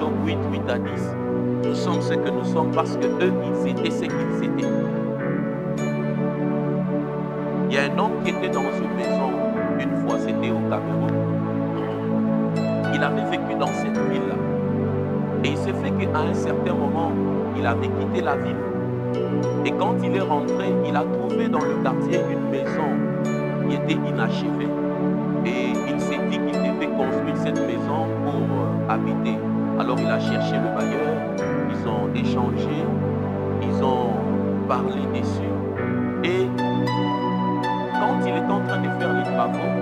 Job 8, 8 à 10. Nous sommes ce que nous sommes parce que eux, ils étaient ce qu'ils étaient. Il y a un homme qui était dans une maison une fois, c'était au Cameroun. Il avait vécu dans cette ville-là. Et il s'est fait qu'à un certain moment, il avait quitté la ville. Et quand il est rentré, il a trouvé dans le quartier une maison qui était inachevée. Et il s'est dit qu'il devait construire cette maison pour habiter. Alors il a cherché le bailleur, ils ont échangé, ils ont parlé dessus. Et quand il est en train de faire les travaux,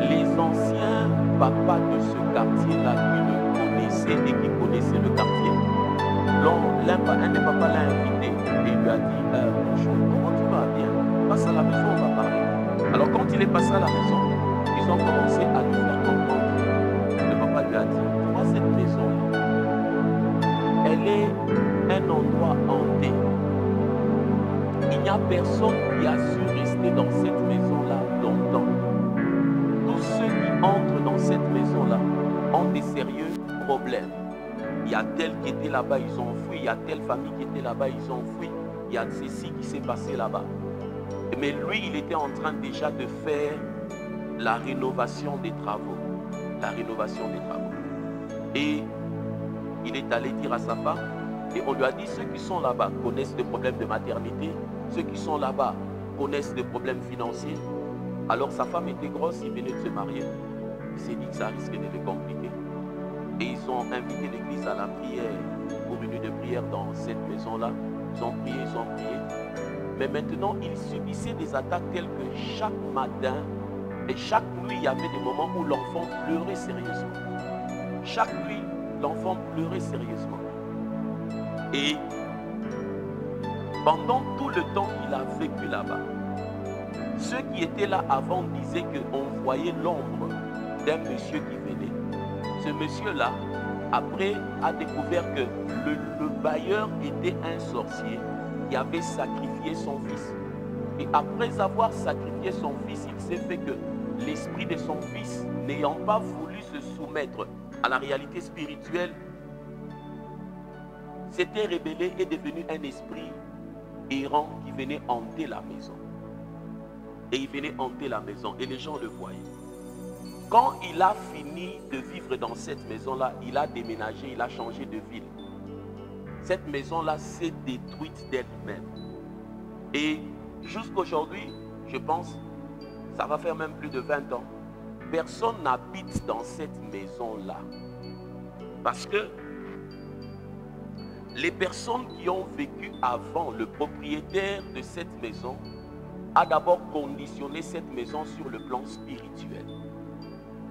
les anciens papas de ce quartier-là qui le connaissaient et qui connaissaient le quartier, un des papas l'a invité et il lui a dit bonjour, comment tu vas? Bien, passe à la maison, on va parler. Alors quand il est passé à la maison, ils ont commencé à lui faire comprendre. Le papa lui a dit, tu vois cette maison-là, elle est un endroit hanté. Il n'y a personne qui a su rester dans cette maison-là longtemps. Tous ceux qui entrent dans cette maison-là ont des sérieux problèmes. Il y a tel qui était là-bas, ils ont fui. Il y a telle famille qui était là-bas, ils ont fui. Il y a ceci qui s'est passé là-bas. Mais lui, il était en train déjà de faire la rénovation des travaux. La rénovation des travaux. Et il est allé dire à sa femme, et on lui a dit, ceux qui sont là-bas connaissent des problèmes de maternité, ceux qui sont là-bas connaissent des problèmes financiers. Alors sa femme était grosse, il venait de se marier. Il s'est dit que ça risquait de le compliquer. Et ils ont invité l'église à la prière, pour une nuit de prière dans cette maison-là. Ils ont prié, ils ont prié. Mais maintenant, ils subissaient des attaques telles que chaque matin et chaque nuit, il y avait des moments où l'enfant pleurait sérieusement. Chaque nuit, l'enfant pleurait sérieusement. Et pendant tout le temps qu'il a vécu là-bas, ceux qui étaient là avant disaient qu'on voyait l'ombre d'un monsieur qui venait. Ce monsieur-là, après, a découvert que le bailleur était un sorcier qui avait sacrifié son fils. Et après avoir sacrifié son fils, il s'est fait que l'esprit de son fils, n'ayant pas voulu se soumettre à la réalité spirituelle, s'était rebellé et devenu un esprit errant qui venait hanter la maison. Et il venait hanter la maison et les gens le voyaient. Quand il a fini de vivre dans cette maison-là, il a déménagé, il a changé de ville. Cette maison-là s'est détruite d'elle-même. Et jusqu'aujourd'hui, je pense, ça va faire même plus de 20 ans, personne n'habite dans cette maison-là. Parce que les personnes qui ont vécu avant, le propriétaire de cette maison a d'abord conditionné cette maison sur le plan spirituel.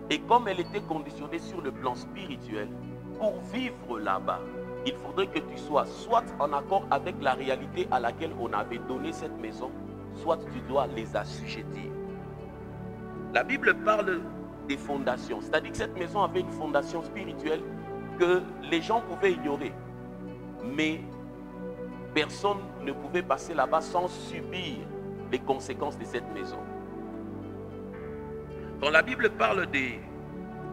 Et comme elle était conditionnée sur le plan spirituel, pour vivre là-bas, il faudrait que tu sois soit en accord avec la réalité à laquelle on avait donné cette maison, soit tu dois les assujettir. La Bible parle des fondations, c'est-à-dire que cette maison avait une fondation spirituelle que les gens pouvaient ignorer. Mais personne ne pouvait passer là-bas sans subir les conséquences de cette maison. Quand la Bible parle des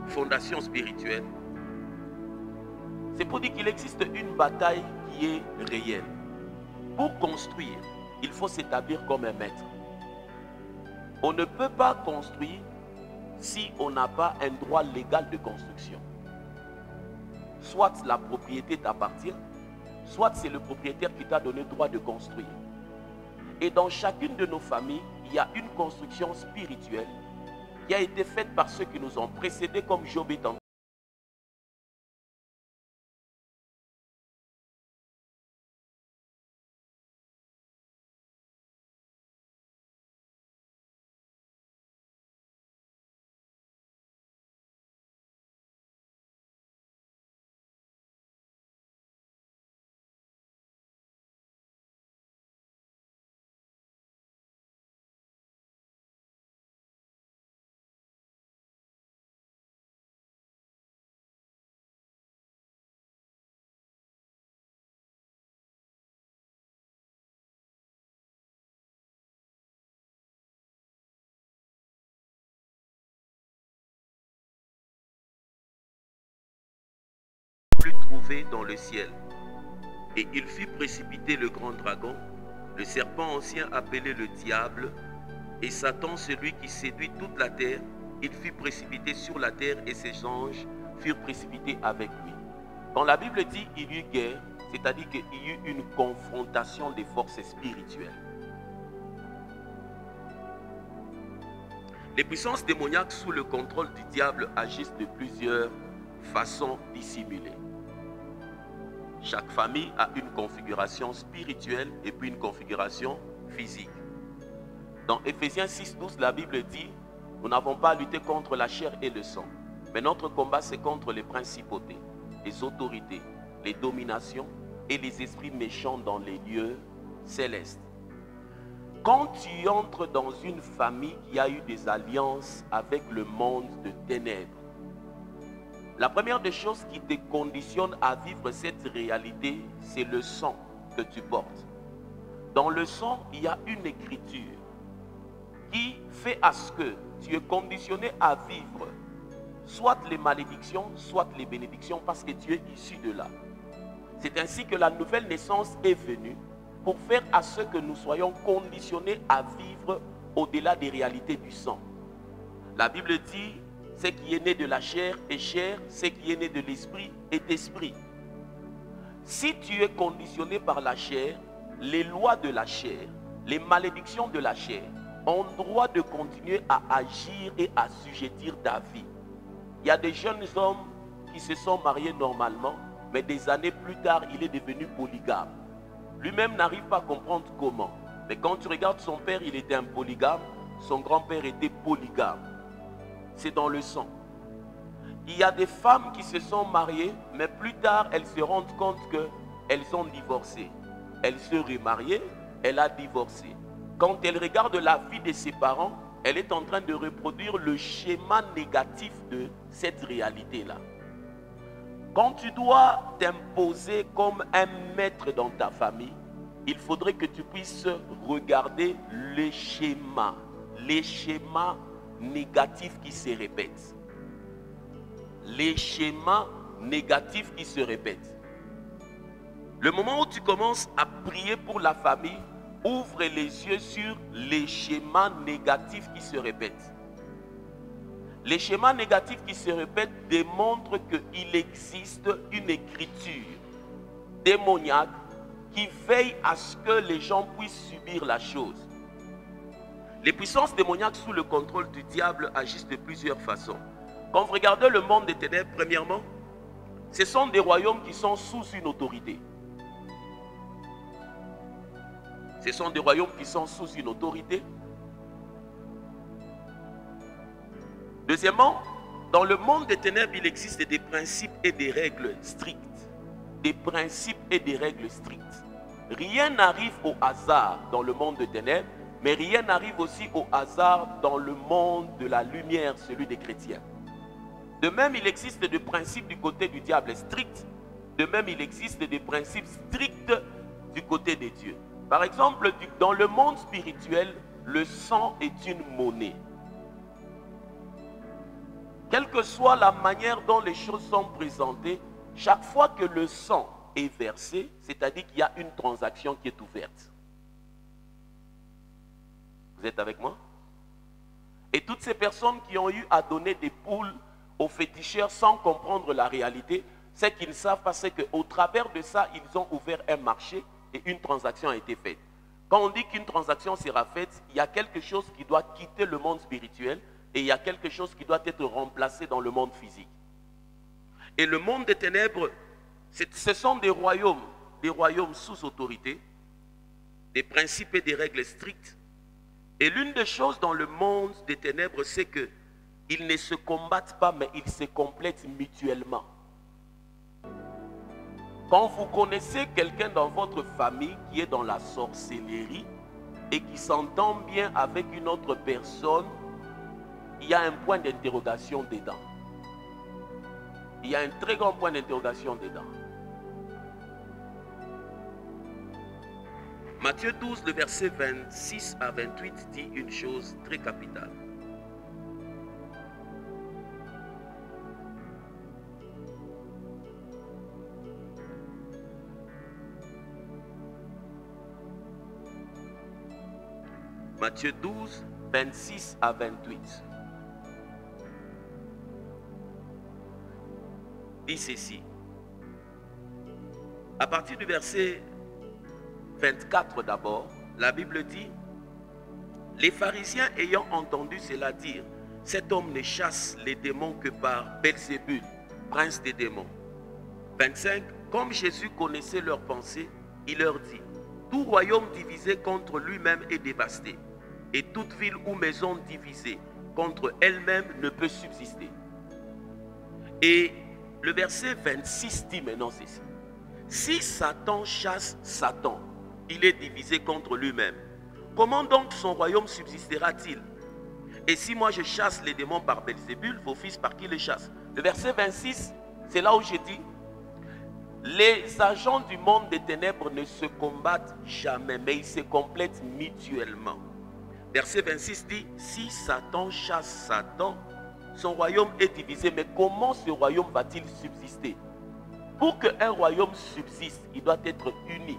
fondations spirituelles, c'est pour dire qu'il existe une bataille qui est réelle. Pour construire, il faut s'établir comme un maître. On ne peut pas construire si on n'a pas un droit légal de construction. Soit la propriété t'appartient, soit c'est le propriétaire qui t'a donné le droit de construire. Et dans chacune de nos familles, il y a une construction spirituelle qui a été faite par ceux qui nous ont précédés, comme Job est en plus trouvé dans le ciel. Et il fit précipiter le grand dragon, le serpent ancien appelé le diable, et Satan, celui qui séduit toute la terre. Il fut précipité sur la terre et ses anges furent précipités avec lui. Quand la Bible dit qu'il y eut guerre, c'est-à-dire qu'il y eut une confrontation des forces spirituelles. Les puissances démoniaques sous le contrôle du diable agissent de plusieurs façons dissimulées. Chaque famille a une configuration spirituelle et puis une configuration physique. Dans Éphésiens 6:12, la Bible dit: nous n'avons pas à lutter contre la chair et le sang, mais notre combat c'est contre les principautés, les autorités, les dominations et les esprits méchants dans les lieux célestes. Quand tu entres dans une famille qui a eu des alliances avec le monde de ténèbres, la première des choses qui te conditionne à vivre cette réalité, c'est le sang que tu portes. Dans le sang, il y a une écriture qui fait à ce que tu es conditionné à vivre soit les malédictions, soit les bénédictions, parce que tu es issu de là. C'est ainsi que la nouvelle naissance est venue pour faire à ce que nous soyons conditionnés à vivre au-delà des réalités du sang. La Bible dit: ce qui est né de la chair est chair, ce qui est né de l'esprit est esprit. Si tu es conditionné par la chair, les lois de la chair, les malédictions de la chair ont droit de continuer à agir et à assujettir ta vie. Il y a des jeunes hommes qui se sont mariés normalement, mais des années plus tard, il est devenu polygame. Lui-même n'arrive pas à comprendre comment. Mais quand tu regardes son père, il était un polygame, son grand-père était polygame. C'est dans le sang. Il y a des femmes qui se sont mariées, mais plus tard, elles se rendent compte qu'elles ont divorcé. Elle se remariée, elle a divorcé. Quand elle regarde la vie de ses parents, elle est en train de reproduire le schéma négatif de cette réalité-là. Quand tu dois t'imposer comme un maître dans ta famille, il faudrait que tu puisses regarder les schémas négatifs qui se répètent. Les schémas négatifs qui se répètent. Le moment où tu commences à prier pour la famille, ouvre les yeux sur les schémas négatifs qui se répètent. Les schémas négatifs qui se répètent démontrent qu'il existe une écriture démoniaque qui veille à ce que les gens puissent subir la chose. Les puissances démoniaques sous le contrôle du diable agissent de plusieurs façons. Quand vous regardez le monde des ténèbres, premièrement, ce sont des royaumes qui sont sous une autorité. Ce sont des royaumes qui sont sous une autorité. Deuxièmement, dans le monde des ténèbres, il existe des principes et des règles strictes. Des principes et des règles strictes. Rien n'arrive au hasard dans le monde des ténèbres, mais rien n'arrive aussi au hasard dans le monde de la lumière, celui des chrétiens. De même, il existe des principes du côté du diable stricts. De même, il existe des principes stricts du côté des dieux. Par exemple, dans le monde spirituel, le sang est une monnaie. Quelle que soit la manière dont les choses sont présentées, chaque fois que le sang est versé, c'est-à-dire qu'il y a une transaction qui est ouverte. Vous êtes avec moi? Et toutes ces personnes qui ont eu à donner des poules aux féticheurs sans comprendre la réalité, ce qu'ils ne savent pas, c'est qu'au travers de ça, ils ont ouvert un marché et une transaction a été faite. Quand on dit qu'une transaction sera faite, il y a quelque chose qui doit quitter le monde spirituel et il y a quelque chose qui doit être remplacé dans le monde physique. Et le monde des ténèbres, ce sont des royaumes sous autorité, des principes et des règles strictes. Et l'une des choses dans le monde des ténèbres, c'est qu'ils ne se combattent pas, mais ils se complètent mutuellement. Quand vous connaissez quelqu'un dans votre famille qui est dans la sorcellerie et qui s'entend bien avec une autre personne, il y a un point d'interrogation dedans. Il y a un très grand point d'interrogation dedans. Matthieu 12, le verset 26 à 28 dit une chose très capitale. Matthieu 12, 26 à 28. Dit ceci. À partir du verset 24 d'abord, la Bible dit: les pharisiens ayant entendu cela dire, cet homme ne chasse les démons que par Belzébul, prince des démons. 25. Comme Jésus connaissait leurs pensées, il leur dit: tout royaume divisé contre lui-même est dévasté, et toute ville ou maison divisée contre elle-même ne peut subsister. Et le verset 26 dit maintenant ceci: si Satan chasse Satan, il est divisé contre lui-même. Comment donc son royaume subsistera-t-il? Et si moi je chasse les démons par Belzébul, vos fils par qui les chassent? Le verset 26, c'est là où je dis: les agents du monde des ténèbres ne se combattent jamais, mais ils se complètent mutuellement. Verset 26 dit: si Satan chasse Satan, son royaume est divisé. Mais comment ce royaume va-t-il subsister? Pour qu'un royaume subsiste, il doit être uni.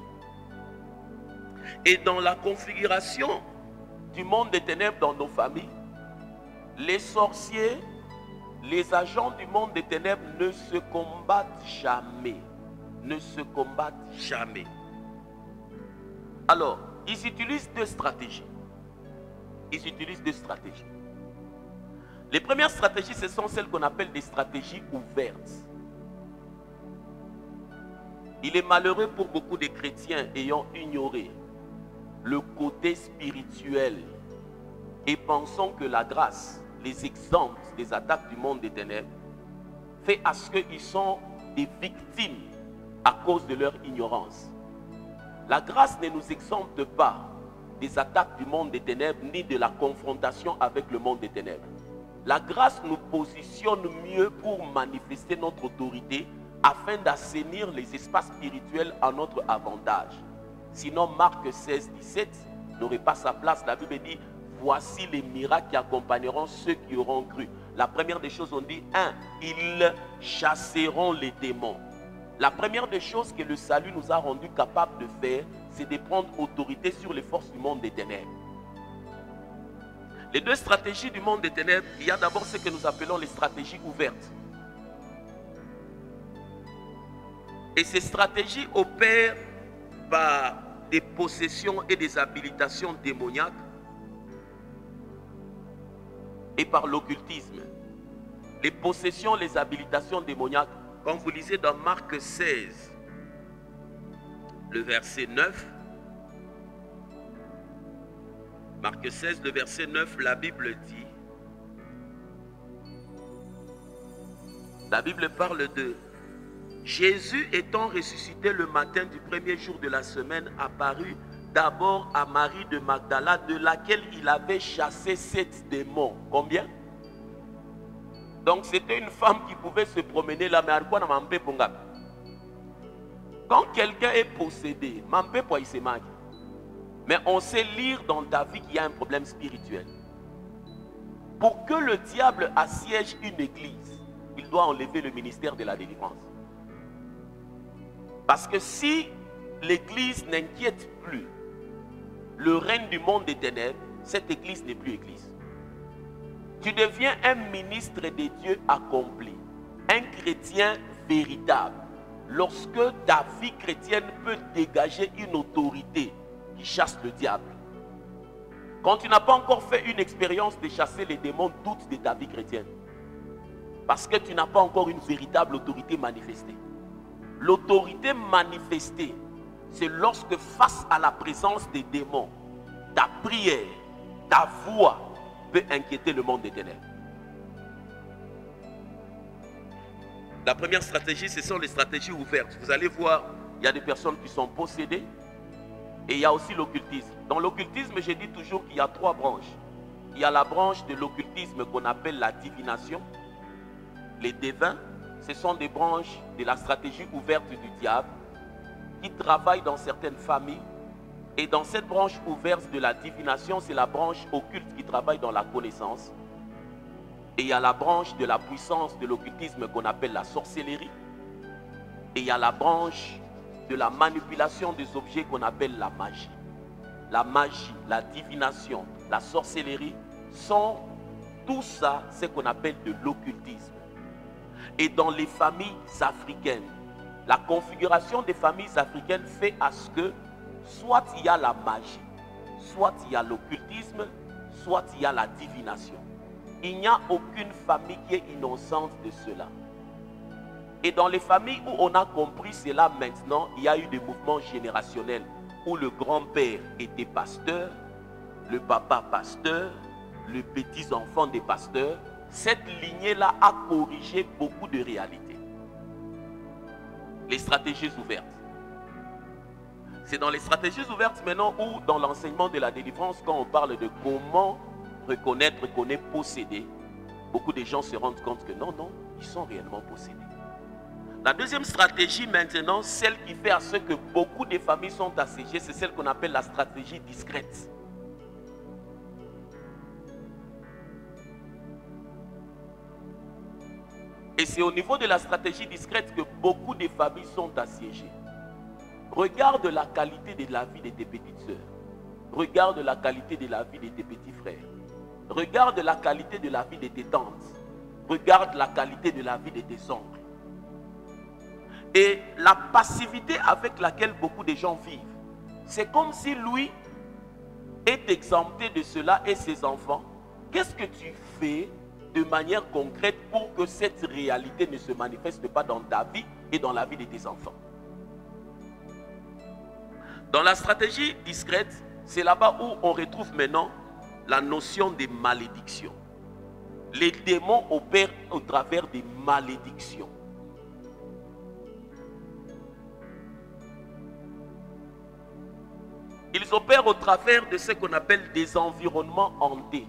Et dans la configuration du monde des ténèbres dans nos familles, les sorciers, les agents du monde des ténèbres ne se combattent jamais. Ne se combattent jamais. Alors, ils utilisent deux stratégies. Ils utilisent deux stratégies. Les premières stratégies, ce sont celles qu'on appelle des stratégies ouvertes. Il est malheureux pour beaucoup de chrétiens ayant ignoré le côté spirituel et pensant que la grâce les exempte des attaques du monde des ténèbres, fait à ce qu'ils sont des victimes à cause de leur ignorance. La grâce ne nous exempte pas des attaques du monde des ténèbres ni de la confrontation avec le monde des ténèbres. La grâce nous positionne mieux pour manifester notre autorité afin d'assainir les espaces spirituels à notre avantage. Sinon, Marc 16, 17 n'aurait pas sa place. La Bible dit: voici les miracles qui accompagneront ceux qui auront cru. La première des choses, on dit 1, ils chasseront les démons. La première des choses que le salut nous a rendu capables de faire, c'est de prendre autorité sur les forces du monde des ténèbres. Les deux stratégies du monde des ténèbres, il y a d'abord ce que nous appelons les stratégies ouvertes. Et ces stratégies opèrent par des possessions et des habilitations démoniaques et par l'occultisme. Les possessions, les habilitations démoniaques, quand vous lisez dans Marc 16, le verset 9, Marc 16, le verset 9, la Bible dit, la Bible parle de Jésus étant ressuscité le matin du premier jour de la semaine, apparut d'abord à Marie de Magdala, de laquelle il avait chassé 7 démons. Combien? Donc c'était une femme qui pouvait se promener là, mais quand quelqu'un est possédé, mais on sait lire dans ta vie qu'il y a un problème spirituel. Pour que le diable assiège une église, il doit enlever le ministère de la délivrance. Parce que si l'église n'inquiète plus le règne du monde des ténèbres, cette église n'est plus église. Tu deviens un ministre de Dieu accompli, un chrétien véritable, lorsque ta vie chrétienne peut dégager une autorité qui chasse le diable. Quand tu n'as pas encore fait une expérience de chasser les démons, doute de ta vie chrétienne. Parce que tu n'as pas encore une véritable autorité manifestée. L'autorité manifestée, c'est lorsque face à la présence des démons, ta prière, ta voix peut inquiéter le monde des ténèbres. La première stratégie, ce sont les stratégies ouvertes. Vous allez voir, il y a des personnes qui sont possédées et il y a aussi l'occultisme. Dans l'occultisme, je dis toujours qu'il y a 3 branches. Il y a la branche de l'occultisme qu'on appelle la divination. Les devins, ce sont des branches de la stratégie ouverte du diable qui travaillent dans certaines familles. Et dans cette branche ouverte de la divination, c'est la branche occulte qui travaille dans la connaissance. Et il y a la branche de la puissance de l'occultisme qu'on appelle la sorcellerie. Et il y a la branche de la manipulation des objets qu'on appelle la magie. la magie, la divination, la sorcellerie sont tout ça, ce qu'on appelle de l'occultisme. Et dans les familles africaines, la configuration des familles africaines fait à ce que soit il y a la magie, soit il y a l'occultisme, soit il y a la divination. Il n'y a aucune famille qui est innocente de cela. Et dans les familles où on a compris cela maintenant, il y a eu des mouvements générationnels où le grand-père était pasteur, le papa pasteur, le petit-enfant des pasteurs. Cette lignée-là a corrigé beaucoup de réalités. Les stratégies ouvertes. C'est dans les stratégies ouvertes maintenant où dans l'enseignement de la délivrance, quand on parle de comment reconnaître qu'on est possédé, beaucoup de gens se rendent compte que non, ils sont réellement possédés. La deuxième stratégie maintenant, celle qui fait à ce que beaucoup de familles sont assiégées, c'est celle qu'on appelle la stratégie discrète. Et c'est au niveau de la stratégie discrète que beaucoup de familles sont assiégées. Regarde la qualité de la vie de tes petites sœurs. Regarde la qualité de la vie de tes petits frères. Regarde la qualité de la vie de tes tantes. Regarde la qualité de la vie de tes oncles. Et la passivité avec laquelle beaucoup de gens vivent, c'est comme si lui est exempté de cela et ses enfants. Qu'est-ce que tu fais de manière concrète pour que cette réalité ne se manifeste pas dans ta vie et dans la vie de tes enfants? Dans la stratégie discrète, c'est là-bas où on retrouve maintenant la notion de malédiction. Les démons opèrent au travers des malédictions. Ils opèrent au travers de ce qu'on appelle des environnements hantés.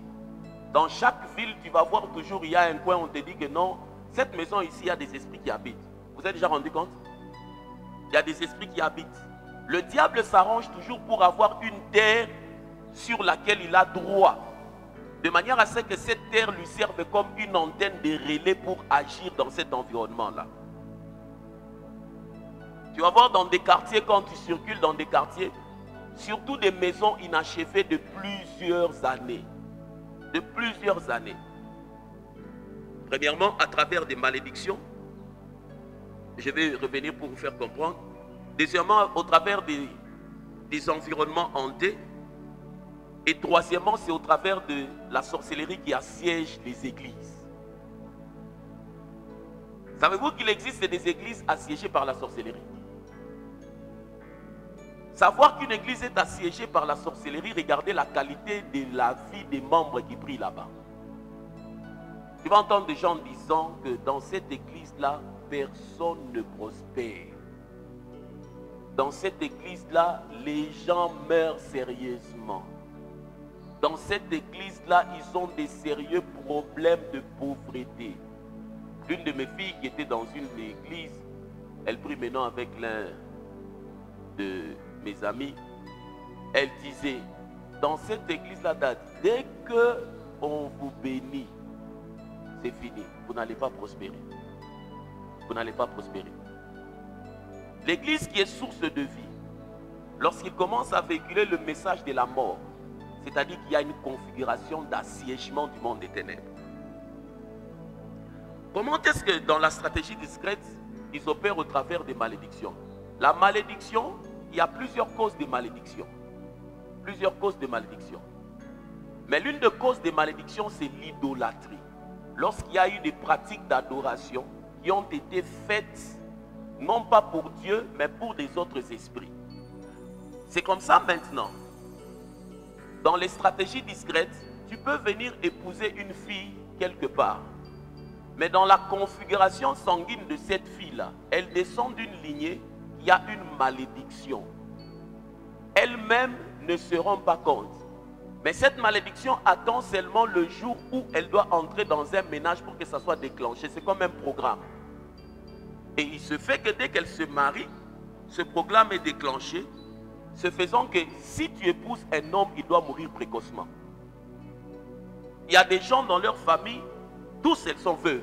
Dans chaque ville, tu vas voir toujours, il y a un coin où on te dit que non, cette maison ici, il y a des esprits qui habitent. Vous êtes déjà rendu compte? Il y a des esprits qui habitent. Le diable s'arrange toujours pour avoir une terre sur laquelle il a droit. De manière à ce que cette terre lui serve comme une antenne de relais pour agir dans cet environnement-là. Tu vas voir dans des quartiers, quand tu circules dans des quartiers, surtout des maisons inachevées de plusieurs années. De plusieurs années. Premièrement, à travers des malédictions. Je vais revenir pour vous faire comprendre. Deuxièmement, au travers des environnements hantés. Et troisièmement, c'est au travers de la sorcellerie qui assiège les églises. Savez-vous qu'il existe des églises assiégées par la sorcellerie? Savoir qu'une église est assiégée par la sorcellerie, regardez la qualité de la vie des membres qui prient là-bas. Tu vas entendre des gens disant que dans cette église-là, personne ne prospère. Dans cette église-là, les gens meurent sérieusement. Dans cette église-là, ils ont des sérieux problèmes de pauvreté. L'une de mes filles qui était dans une église, elle prie maintenant avec l'un de mes amis, elle disait, dans cette église-là, dès qu'on vous bénit, c'est fini, vous n'allez pas prospérer. Vous n'allez pas prospérer. L'église qui est source de vie, lorsqu'il commence à véhiculer le message de la mort, c'est-à-dire qu'il y a une configuration d'assiégement du monde des ténèbres. Comment est-ce que dans la stratégie discrète, ils opèrent au travers des malédictions? La malédiction, il y a plusieurs causes de malédiction. Plusieurs causes de malédiction. Mais l'une des causes de malédiction, c'est l'idolâtrie. Lorsqu'il y a eu des pratiques d'adoration qui ont été faites, non pas pour Dieu, mais pour des autres esprits. C'est comme ça maintenant. Dans les stratégies discrètes, tu peux venir épouser une fille quelque part. Mais dans la configuration sanguine de cette fille-là, elle descend d'une lignée qui a une malédiction. Elle-même ne se rend pas compte. Mais cette malédiction attend seulement le jour où elle doit entrer dans un ménage pour que ça soit déclenché. C'est comme un programme. Et il se fait que dès qu'elle se marie, ce programme est déclenché, se faisant que si tu épouses un homme, il doit mourir précocement. Il y a des gens dans leur famille, tous elles sont veuves.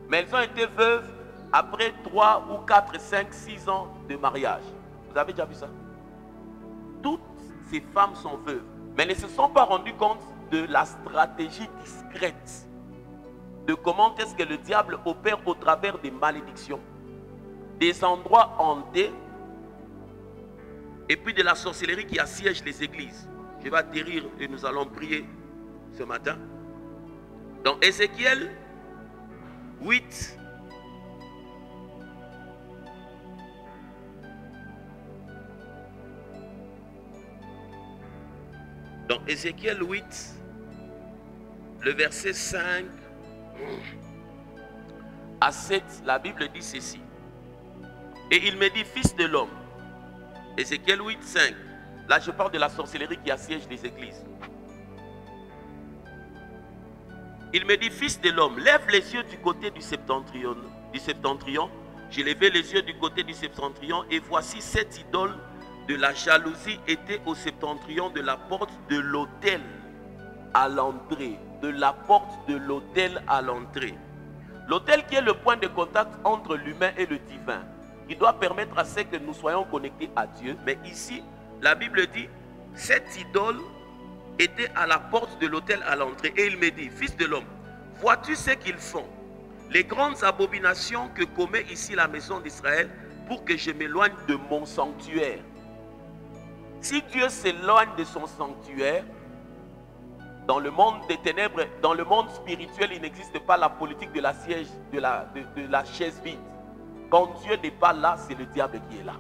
Mais elles ont été veuves après 3 ou 4, 5, 6 ans de mariage. Vous avez déjà vu ça? Toutes ces femmes sont veuves. Mais elles ne se sont pas rendues compte de la stratégie discrète, de comment est-ce que le diable opère au travers des malédictions, des endroits hantés, et puis de la sorcellerie qui assiège les églises. Je vais atterrir et nous allons prier ce matin. Dans Ézéchiel 8, dans Ézéchiel 8, le verset 5 à 7, la Bible dit ceci. Et il me dit, fils de l'homme, Ézéchiel 8, 5, là je parle de la sorcellerie qui assiège les églises. Il me dit, fils de l'homme, lève les yeux du côté du septentrion. J'ai levé les yeux du côté du septentrion et voici cette idole de la jalousie était au septentrion de la porte de l'autel à l'entrée. De la porte de l'autel à l'entrée. L'autel qui est le point de contact entre l'humain et le divin, qui doit permettre à ce que nous soyons connectés à Dieu. Mais ici, la Bible dit, cette idole était à la porte de l'autel à l'entrée. Et il me dit, fils de l'homme, vois-tu ce qu'ils font? Les grandes abominations que commet ici la maison d'Israël pour que je m'éloigne de mon sanctuaire. Si Dieu s'éloigne de son sanctuaire, dans le monde des ténèbres, dans le monde spirituel, il n'existe pas la politique de la siège, de la chaise vide. Quand Dieu n'est pas là, c'est le diable qui est là.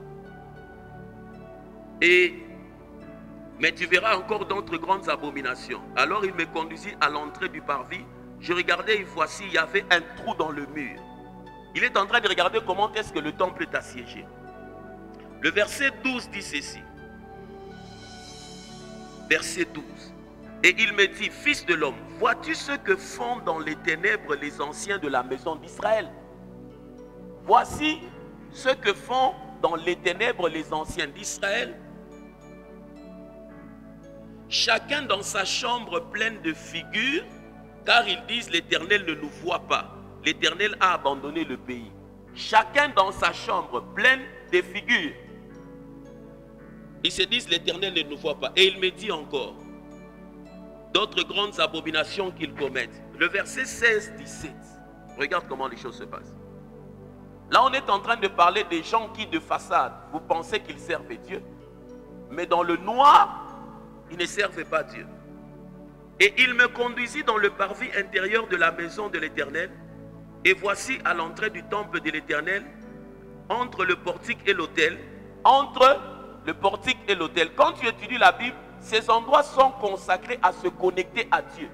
Mais tu verras encore d'autres grandes abominations. Alors il me conduisit à l'entrée du parvis. Je regardais et voici, il y avait un trou dans le mur. Il est en train de regarder comment est-ce que le temple est assiégé. Le verset 12 dit ceci. Verset 12. Et il me dit, fils de l'homme, vois-tu ce que font dans les ténèbres les anciens de la maison d'Israël? Voici ce que font dans les ténèbres les anciens d'Israël. Chacun dans sa chambre pleine de figures, car ils disent l'Éternel ne nous voit pas. L'Éternel a abandonné le pays. Chacun dans sa chambre pleine de figures. Ils se disent l'Éternel ne nous voit pas. Et il me dit encore d'autres grandes abominations qu'ils commettent. Le verset 16-17. Regarde comment les choses se passent. Là, on est en train de parler des gens qui, de façade, vous pensez qu'ils servent Dieu. Mais dans le noir, ils ne servent pas Dieu. Et il me conduisit dans le parvis intérieur de la maison de l'Éternel. Et voici à l'entrée du temple de l'Éternel, entre le portique et l'autel. Entre le portique et l'autel. Quand tu étudies la Bible, ces endroits sont consacrés à se connecter à Dieu.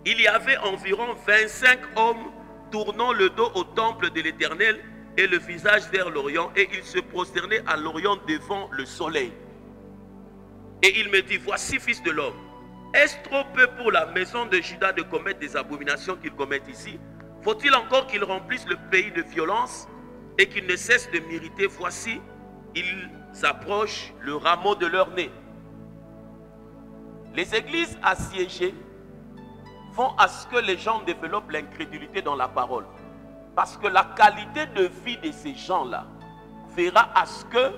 Il y avait environ 25 hommes tournant le dos au temple de l'Éternel et le visage vers l'Orient, et ils se prosternaient à l'Orient devant le soleil. Et il me dit, voici, fils de l'homme, est-ce trop peu pour la maison de Juda de commettre des abominations qu'ils commettent ici? Faut-il encore qu'ils remplissent le pays de violence et qu'ils ne cessent de m'irriter? Voici, ils s'approchent le rameau de leur nez. Les églises assiégées font à ce que les gens développent l'incrédulité dans la parole. Parce que la qualité de vie de ces gens-là fera à ce que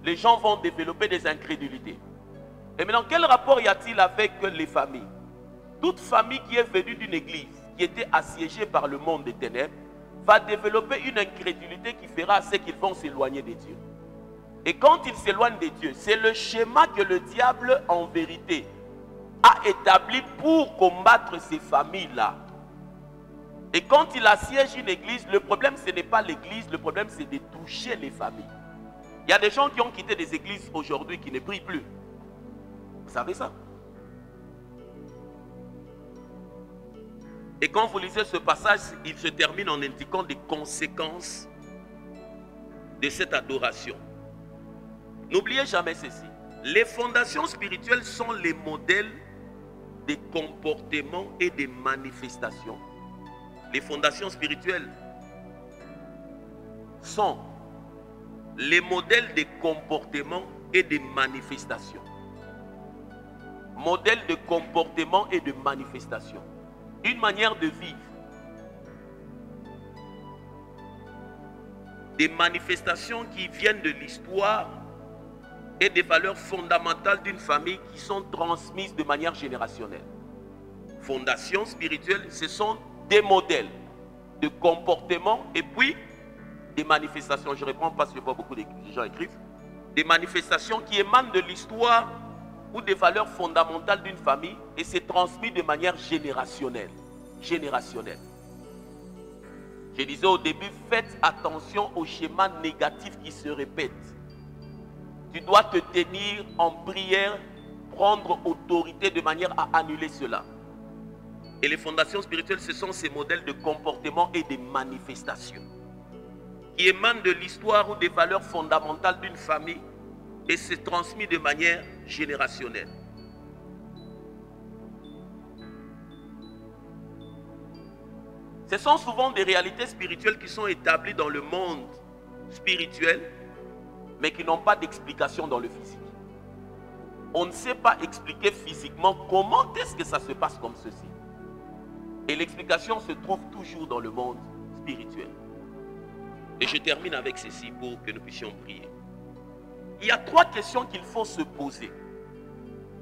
les gens vont développer des incrédulités. Et maintenant, quel rapport y a-t-il avec les familles? Toute famille qui est venue d'une église qui était assiégée par le monde des ténèbres va développer une incrédulité qui fera à ce qu'ils vont s'éloigner de Dieu. Et quand ils s'éloignent de Dieu, c'est le schéma que le diable, en vérité, a établi pour combattre ces familles-là. Et quand il assiège une église, le problème, ce n'est pas l'église, le problème, c'est de toucher les familles. Il y a des gens qui ont quitté des églises aujourd'hui qui ne prient plus. Vous savez ça? Et quand vous lisez ce passage, il se termine en indiquant des conséquences de cette adoration. N'oubliez jamais ceci. Les fondations spirituelles sont les modèles des comportements et des manifestations. Les fondations spirituelles sont les modèles des comportements et des manifestations. Modèles de comportement et de manifestation. Une manière de vivre. Des manifestations qui viennent de l'histoire et des valeurs fondamentales d'une famille qui sont transmises de manière générationnelle. Fondations spirituelles, ce sont des modèles de comportement et puis des manifestations. Je réponds parce que je vois beaucoup de gens écrivent. Des manifestations qui émanent de l'histoire ou des valeurs fondamentales d'une famille et c'est transmis de manière générationnelle. Je disais au début, faites attention aux schémas négatifs qui se répètent. Tu dois te tenir en prière, prendre autorité de manière à annuler cela. Et les fondations spirituelles, ce sont ces modèles de comportement et de manifestations qui émanent de l'histoire ou des valeurs fondamentales d'une famille et se transmis de manière générationnelle. Ce sont souvent des réalités spirituelles qui sont établies dans le monde spirituel, mais qui n'ont pas d'explication dans le physique. On ne sait pas expliquer physiquement comment est-ce que ça se passe comme ceci. Et l'explication se trouve toujours dans le monde spirituel. Et je termine avec ceci pour que nous puissions prier. Il y a 3 questions qu'il faut se poser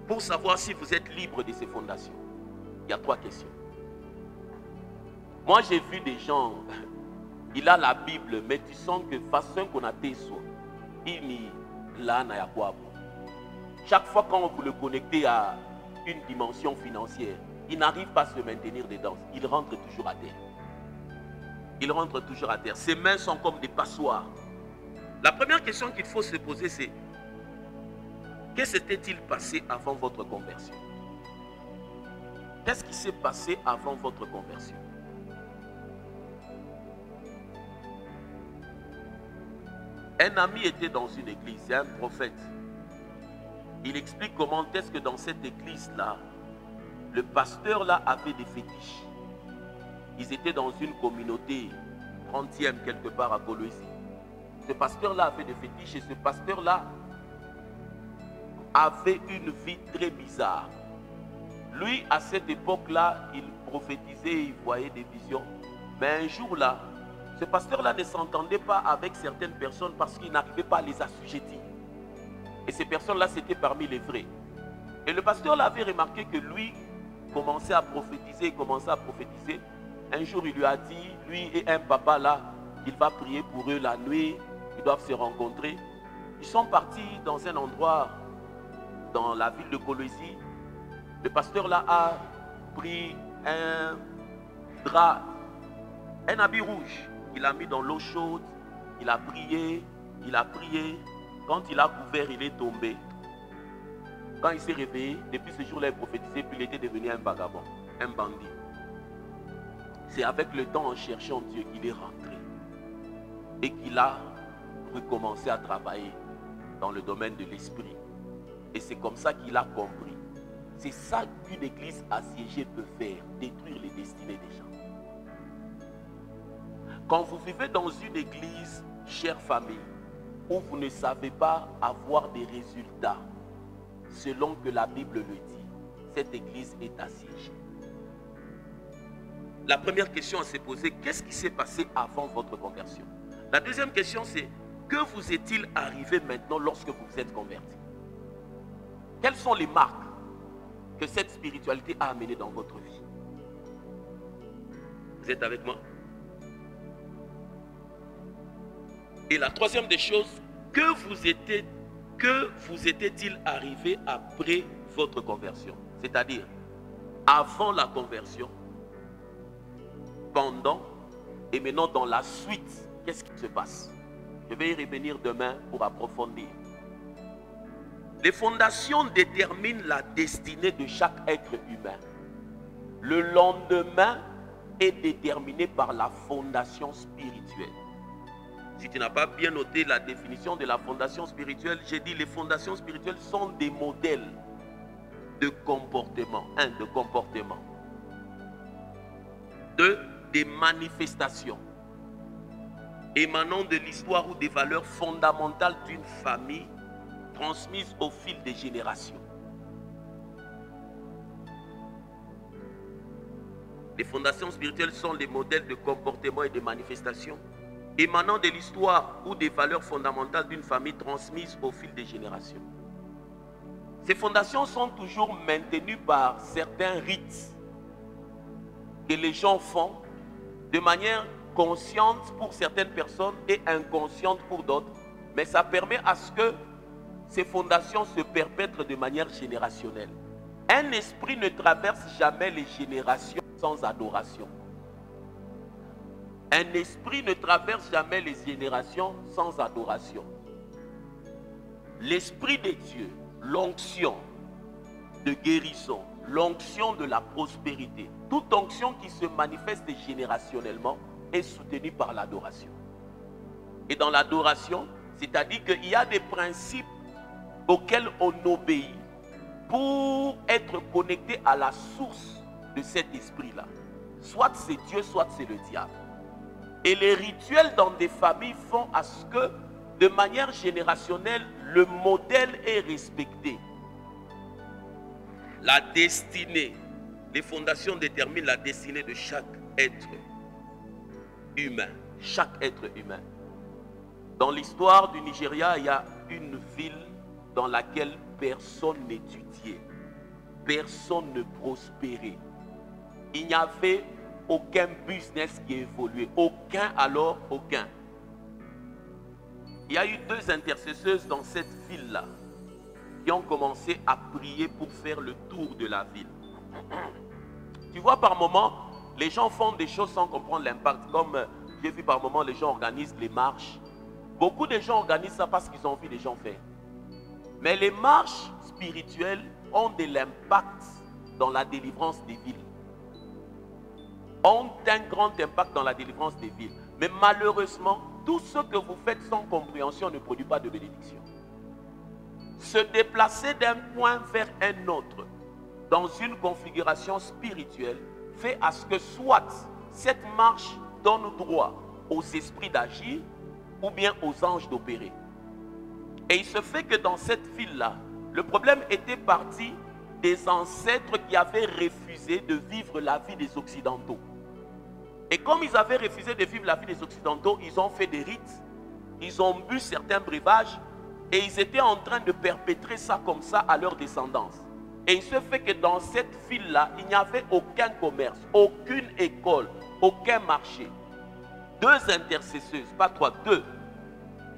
pour savoir si vous êtes libre de ces fondations. Il y a 3 questions. Moi, j'ai vu des gens, il a la Bible, mais tu sens que façon qu'on a des soins, il n'y là n'a quoi. Chaque fois quand vous le connectez à une dimension financière, il n'arrive pas à se maintenir dedans. Il rentre toujours à terre. Il rentre toujours à terre. Ses mains sont comme des passoires. La première question qu'il faut se poser, c'est que s'était-il passé avant votre conversion? Qu'est-ce qui s'est passé avant votre conversion? Un ami était dans une église, c'est un prophète. Il explique comment est-ce que dans cette église-là, le pasteur là avait des fétiches. Ils étaient dans une communauté 30e quelque part à Colosie. Ce pasteur-là avait des fétiches et ce pasteur-là avait une vie très bizarre. Lui, à cette époque-là, il prophétisait, il voyait des visions. Mais un jour-là, ce pasteur-là ne s'entendait pas avec certaines personnes parce qu'il n'arrivait pas à les assujettir. Et ces personnes-là, c'était parmi les vrais. Et le pasteur-là avait remarqué que lui commençait à prophétiser, Un jour, il lui a dit, lui et un papa là, il va prier pour eux la nuit, ils doivent se rencontrer. Ils sont partis dans un endroit, dans la ville de Colosie. Le pasteur là a pris un drap, un habit rouge. Il a mis dans l'eau chaude, il a prié. Quand il a couvert, il est tombé. Quand il s'est réveillé, depuis ce jour-là, il prophétisait, puis il était devenu un vagabond, un bandit. C'est avec le temps, en cherchant Dieu, qu'il est rentré. Et qu'il a recommencé à travailler dans le domaine de l'esprit. Et c'est comme ça qu'il a compris. C'est ça qu'une église assiégée peut faire, détruire les destinées des gens. Quand vous vivez dans une église, chère famille, où vous ne savez pas avoir des résultats, selon que la Bible le dit, cette église est assiégée. La première question à se poser, qu'est-ce qui s'est passé avant votre conversion? La deuxième question, c'est que vous est-il arrivé maintenant lorsque vous vous êtes converti? Quelles sont les marques que cette spiritualité a amenées dans votre vie? Vous êtes avec moi? Et la troisième des choses, que vous était-il arrivé après votre conversion? C'est-à-dire, avant la conversion, pendant et maintenant dans la suite, qu'est-ce qui se passe? Je vais y revenir demain pour approfondir. Les fondations déterminent la destinée de chaque être humain. Le lendemain est déterminé par la fondation spirituelle. Si tu n'as pas bien noté la définition de la fondation spirituelle, j'ai dit les fondations spirituelles sont des modèles de comportement. De comportement. Des manifestations émanant de l'histoire ou des valeurs fondamentales d'une famille transmises au fil des générations. Les fondations spirituelles sont les modèles de comportement et de manifestations émanant de l'histoire ou des valeurs fondamentales d'une famille transmises au fil des générations. Ces fondations sont toujours maintenues par certains rites que les gens font de manière consciente pour certaines personnes et inconsciente pour d'autres. Mais ça permet à ce que ces fondations se perpètrent de manière générationnelle. Un esprit ne traverse jamais les générations sans adoration. Un esprit ne traverse jamais les générations sans adoration. L'Esprit de Dieu, l'onction de guérison, l'onction de la prospérité, toute onction qui se manifeste générationnellement est soutenue par l'adoration. Et dans l'adoration, c'est-à-dire qu'il y a des principes auxquels on obéit pour être connecté à la source de cet esprit-là. Soit c'est Dieu, soit c'est le diable. Et les rituels dans des familles font à ce que, de manière générationnelle, le modèle est respecté. La destinée, les fondations déterminent la destinée de chaque être humain. Chaque être humain. Dans l'histoire du Nigeria, il y a une ville dans laquelle personne n'étudiait, personne ne prospérait. Il n'y avait aucun business qui évoluait, aucun alors, aucun. Il y a eu 2 intercesseuses dans cette ville-là qui ont commencé à prier pour faire le tour de la ville. Tu vois, par moment, les gens font des choses sans comprendre l'impact. Comme j'ai vu par moment, les gens organisent les marches. Beaucoup de gens organisent ça parce qu'ils ont envie des gens faire. Mais les marches spirituelles ont de l'impact dans la délivrance des villes. Ont un grand impact dans la délivrance des villes. Mais malheureusement, tout ce que vous faites sans compréhension ne produit pas de bénédiction. Se déplacer d'un point vers un autre dans une configuration spirituelle fait à ce que soit cette marche donne droit aux esprits d'agir ou bien aux anges d'opérer. Et il se fait que dans cette ville-là, le problème était parti des ancêtres qui avaient refusé de vivre la vie des Occidentaux. Et comme ils avaient refusé de vivre la vie des Occidentaux, ils ont fait des rites, ils ont bu certains breuvages et ils étaient en train de perpétrer ça comme ça à leur descendance. Et il se fait que dans cette ville-là, il n'y avait aucun commerce, aucune école, aucun marché. 2 intercesseuses, pas 3, 2,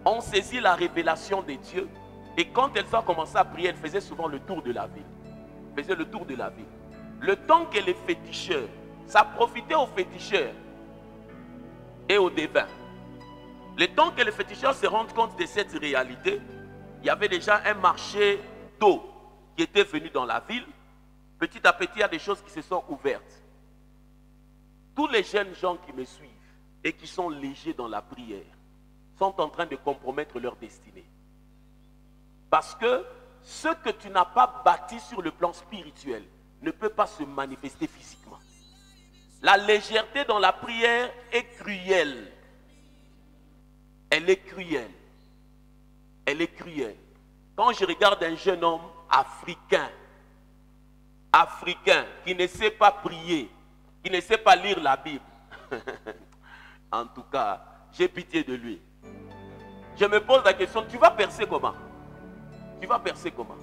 ont saisi la révélation de Dieu. Et quand elles ont commencé à prier, elles faisaient souvent le tour de la ville. Elles faisaient le tour de la ville. Le temps que les féticheurs, ça profitait aux féticheurs et aux devins. Le temps que les féticheurs se rendent compte de cette réalité, il y avait déjà un marché d'eau qui était venu dans la ville. Petit à petit, il y a des choses qui se sont ouvertes. Tous les jeunes gens qui me suivent et qui sont légers dans la prière sont en train de compromettre leur destinée. Parce que ce que tu n'as pas bâti sur le plan spirituel ne peut pas se manifester physiquement. La légèreté dans la prière est cruelle. Elle est cruelle. Elle est cruelle. Quand je regarde un jeune homme africain qui ne sait pas prier, qui ne sait pas lire la Bible, en tout cas, j'ai pitié de lui. Je me pose la question, tu vas percer comment? Tu vas percer comment?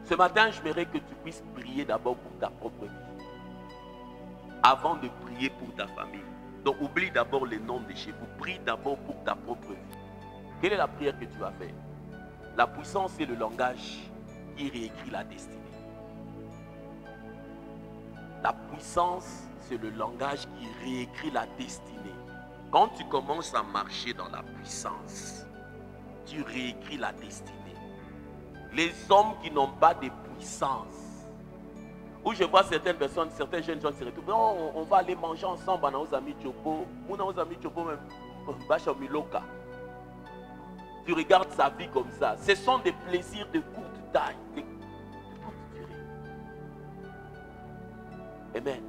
Ce matin, j'aimerais que tu puisses prier d'abord pour ta propre vie, avant de prier pour ta famille. Donc, oublie d'abord les noms de chez vous. Prie d'abord pour ta propre vie. Quelle est la prière que tu vas faire? La puissance, c'est le langage qui réécrit la destinée. La puissance, c'est le langage qui réécrit la destinée. Quand tu commences à marcher dans la puissance, tu réécris la destinée. Les hommes qui n'ont pas de puissance, où je vois certaines personnes, certains jeunes gens se retrouvent, non, on va aller manger ensemble à nos amis Chopo, ou nos amis Chopo même, Bachamiloka. Tu regardes sa vie comme ça. Ce sont des plaisirs de courte taille, de courte durée. Amen.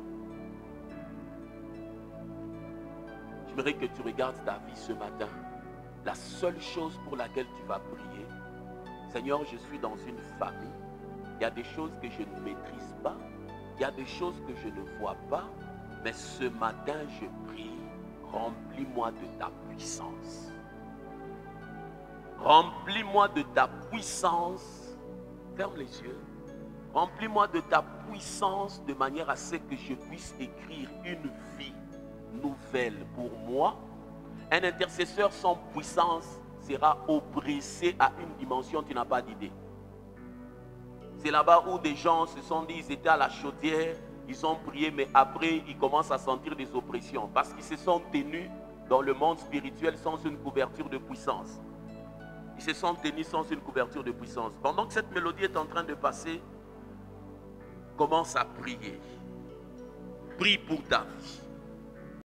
J'aimerais que tu regardes ta vie ce matin. La seule chose pour laquelle tu vas prier, Seigneur, je suis dans une famille. Il y a des choses que je ne maîtrise pas. Il y a des choses que je ne vois pas. Mais ce matin, je prie, remplis-moi de ta puissance. Remplis-moi de ta puissance. Ferme les yeux. Remplis-moi de ta puissance de manière à ce que je puisse écrire une vie nouvelle pour moi. Un intercesseur sans puissance sera oppressé à une dimension, tu n'as pas d'idée. C'est là-bas où des gens se sont dit, ils étaient à la chaudière, ils ont prié, mais après, ils commencent à sentir des oppressions parce qu'ils se sont tenus dans le monde spirituel sans une couverture de puissance. Ils se sont tenus sans une couverture de puissance. Pendant que cette mélodie est en train de passer, commence à prier. Prie pour ta vie.